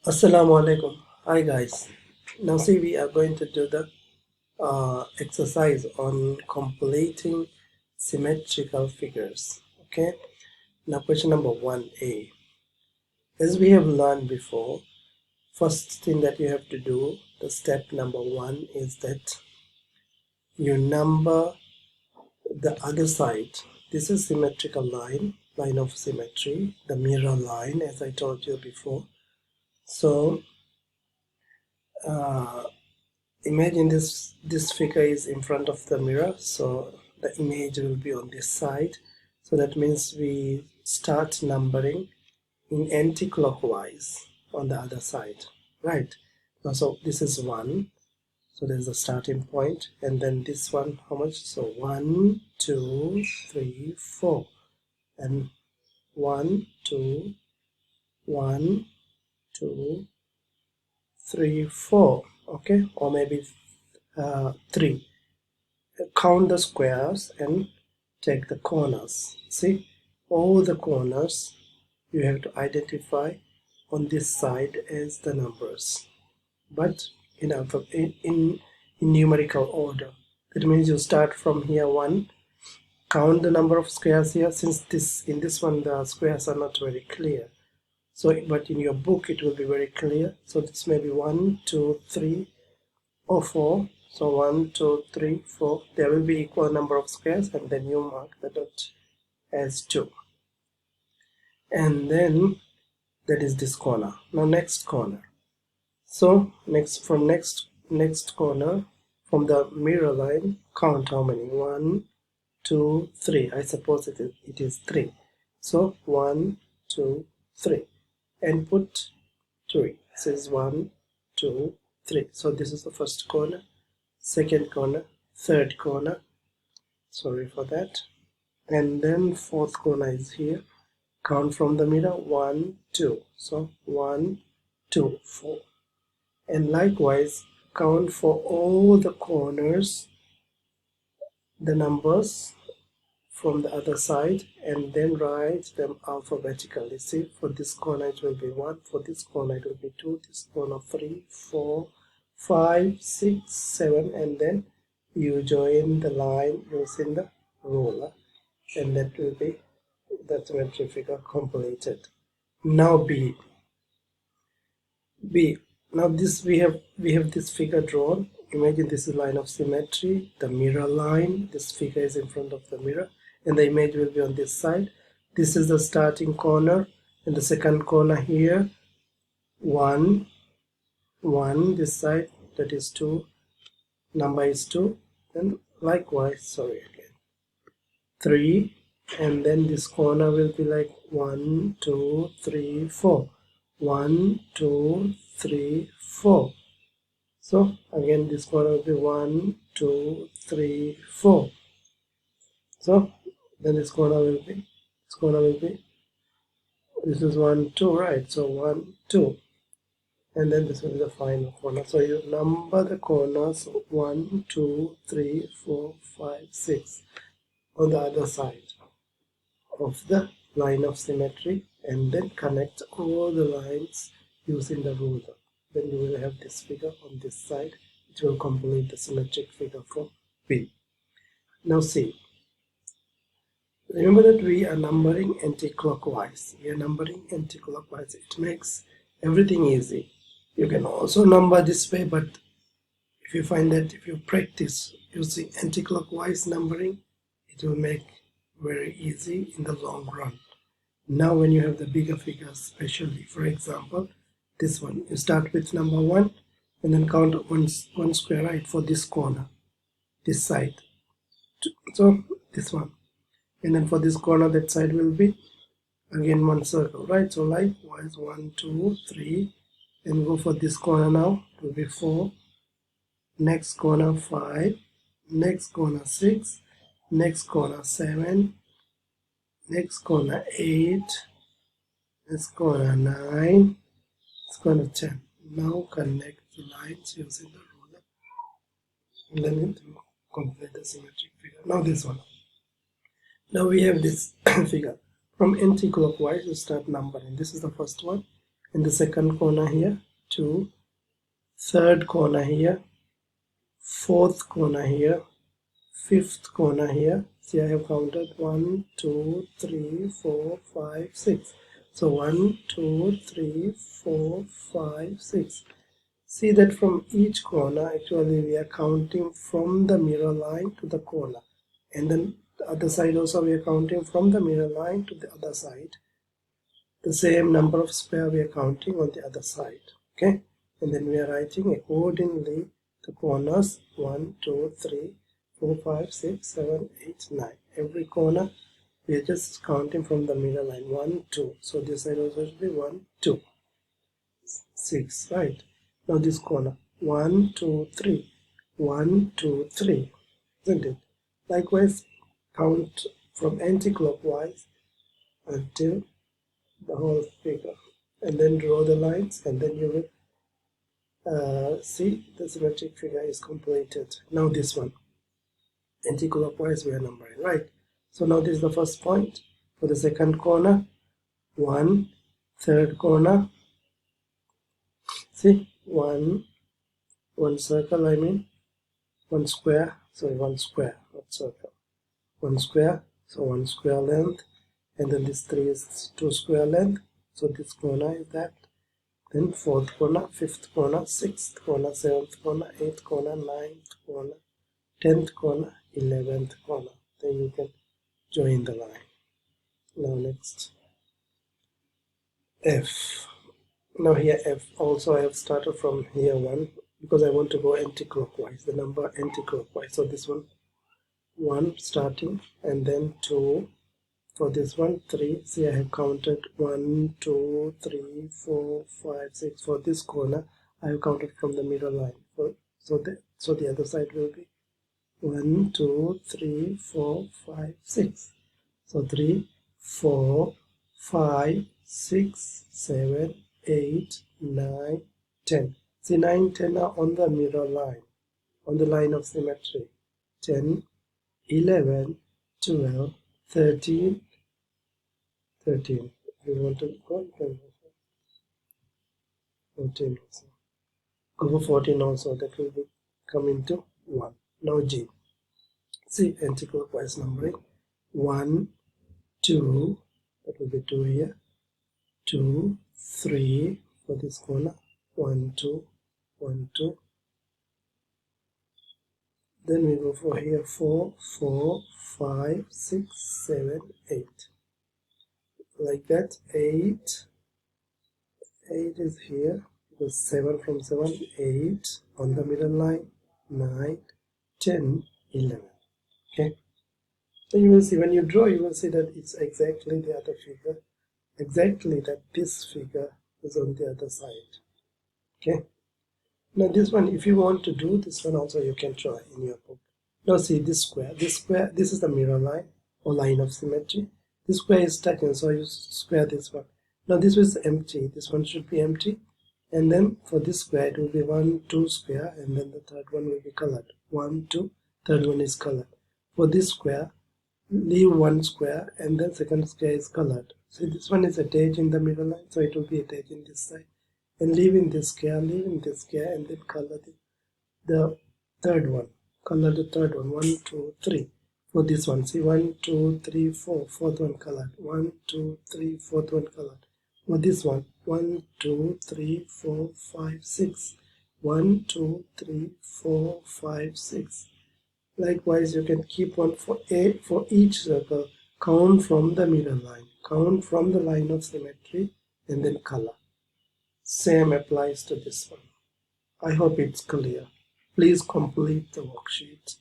Assalamu alaikum. Hi guys. Now see, we are going to do the exercise on completing symmetrical figures. Okay. Now question number 1a. As we have learned before, first thing that you have to do, the step number 1 is that you number the other side. This is symmetrical line of symmetry, the mirror line, as I told you before. So imagine this figure is in front of the mirror, so the image will be on this side. So that means we start numbering in anti-clockwise on the other side, right? Now, so this is 1, so there's a starting point, and then this one, how much? So 1 2 3 4, and 1 2 1 2 3 4, okay, or maybe 3. Count the squares and take the corners. See, all the corners you have to identify on this side as the numbers, but in numerical order. That means you start from here 1, count the number of squares here, since in this one the squares are not very clear, so but in your book it will be very clear. So this may be 1 2 3 or 4. So 1 2 3 4, there will be equal number of squares, and then you mark the dot as 2, and then that is this corner. Now next corner. So next corner, from the mirror line, count how many. 1 2 3. I suppose it is 3. So 1 2 3, and put 3. This is 1 2 3. So this is the first corner, second corner, third corner, sorry for that, and then fourth corner is here. Count from the mirror, 1 2. So 1 2 4, and likewise count for all the corners, the numbers from the other side, and then write them alphabetically. See, for this corner it will be 1, for this corner it will be 2, this corner 3 4 5 6 7, and then you join the line using the ruler, and that will be the symmetry figure completed. Now B. Now this we have this figure drawn. Imagine this is line of symmetry, the mirror line. This figure is in front of the mirror, and the image will be on this side. This is the starting corner, and the second corner here, 1 1, this side, that is 2, number is 2, and likewise, sorry again, 3, and then this corner will be like 1 2 3 4, 1 2 3 4. So again this corner will be 1 2 3 4. So then this corner will be this is 1 2, right? So 1 2, and then this will be the final corner. So you number the corners 1 2 3 4 5 6 on the other side of the line of symmetry, and then connect all the lines using the ruler. Then you will have this figure on this side, which will complete the symmetric figure for B. Now see, remember that we are numbering anti-clockwise. It makes everything easy. You can also number this way, but if you find that if you practice using anti-clockwise numbering, it will make very easy in the long run. Now when you have the bigger figures, especially, for example, this one, you start with number 1 and then count one square, right, for this corner, this side. So this one, and then for this corner, that side will be again one circle, right? So likewise 1 2 3, and go for this corner now, it will be 4, next corner 5, next corner 6, next corner 7, next corner 8, next corner 9, next corner 10. Now connect the lines using the ruler, and then it will complete the symmetric figure. Now this one. Now we have this figure. From anti-clockwise, you start numbering. This is the first one, and the second corner here 2, third corner here, fourth corner here, fifth corner here. See, I have counted 1 2 3 4 5 6. So 1 2 3 4 5 6. See that from each corner actually we are counting from the mirror line to the corner, and then the other side also we are counting from the mirror line to the other side. The same number of square we are counting on the other side. Okay, and then we are writing accordingly the corners 1 2 3 4 5 6 7 8 9. Every corner we are just counting from the mirror line 1 2. So this side also should be 1 2 6, right? Now this corner 1 2 3 1 2 3, isn't it? Likewise, count from anti-clockwise until the whole figure, and then draw the lines, and then you will see the symmetric figure is completed. Now this one, anti-clockwise we are numbering, right? So now this is the first point. For the second corner 1, third corner, see, one circle, I mean one square, sorry, one square, not circle, one square, so one square length, and then this 3 is 2 square length, so this corner is that. Then fourth corner, fifth corner, sixth corner, seventh corner, eighth corner, ninth corner, 10th corner, 11th corner. Then you can join the line. Now next, F. Now here F also I have started from here 1 because I want to go anti-clockwise, the number anti-clockwise. So this one 1 starting, and then 2. For this one 3. See, I have counted 1 2 3 4 5 6. For this corner I have counted from the middle line. So the other side will be 1 2 3 4 5 6. So 3 4 5 6 7 8 9 10. See, 9 10 are on the mirror line, on the line of symmetry. 10 11 12 13 13. We want to go 14 also. Go for 14 also. That will be come into 1. Now G. See, anti-clockwise numbering. 1 2. That will be 2 here. 2 3 for this corner. 1 2 1 2. Then we go for here 4 4 5 6 7 8. Like that. 8 is here, because 7 from 7 8 on the middle line, 9 10 11. Okay, so you will see when you draw, you will see that it's exactly the other figure, exactly that this figure is on the other side. Okay, now this one, if you want to do this one also, you can try in your book. Now see this square, this is the mirror line or line of symmetry. This square is touching, so you square this one. Now this was empty, this one should be empty, and then for this square it will be 1 2 square, and then the third one will be colored. 1 2, third one is colored. For this square, leave 1 square, and then second square is colored. So this one is attached in the middle line, so it will be attached in this side, and leave in this square, and then color the third one. Color the third one. 1 2 3. For this one, see, 1 2 3 4, fourth one colored. 1 2 3, fourth one colored. For this one, 1 2 3 4 5 6. 1 2 3 4 5 6. Likewise, you can keep on for each circle. Count from the middle line, count from the line of symmetry, and then color. Same applies to this one. I hope it's clear. Please complete the worksheet.